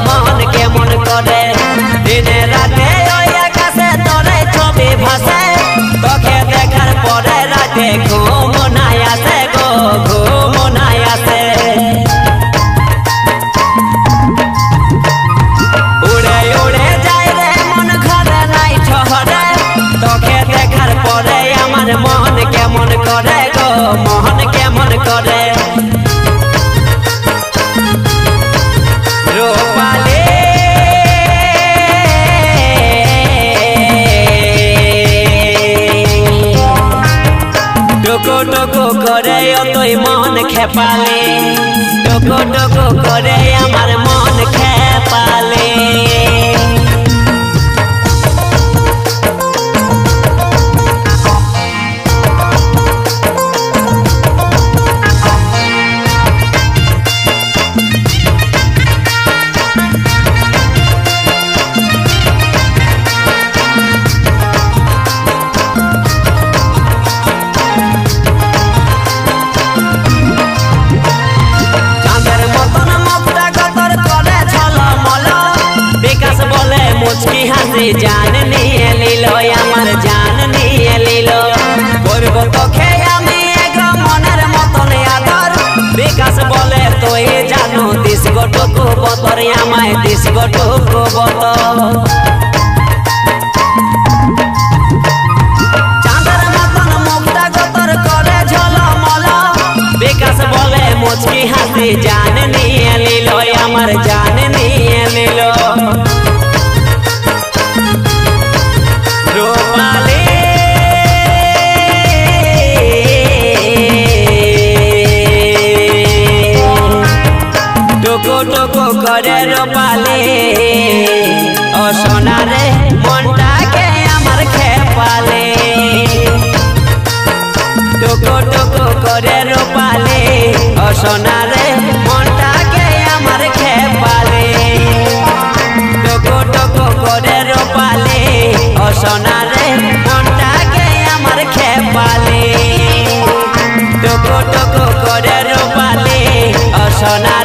মন কেমন করে দিনে রাতে ওই আকাশে তোরে ছবি ভাসে তোকে দেখার পরে রাতে ঘুম নাই আসে গো ঘুম নাই আসে উড়ে উড়ে যায় রে মন ঘরে নাই শহরে তোকে দেখার পরে আমার মন কেমন করে গো মন কেমন করে রূপালী টুকু টুকু করে তুই মন খেপালে টুকু টুকু করে আমার মন খেপালে मुझकी हंसी जान निये लीलो आमार जान निये लीलो करब तोखे आमी एगो मनेर मतन आदर विकास बोले तुई जानो दिस गोटुकु बतर आमाय दिस गोटुकु बतर चाँदेर मतन मुखटा गतर करे झलमल विकास बोले मुझकी हंसी जान निये लीलो आमार जान निये लीलो टुकु टुकु करे रूपाली ओ सोना रे मनटा के आमार खेपाले टुकु टुकु करे रूपाली ओ सोना रे मनटा के आमार खेपाले टुकु टुकु करे रूपाली ओ सोना रे मनटा के आमार खेपाले टुकु टुकु करे रूपाली ओ सोना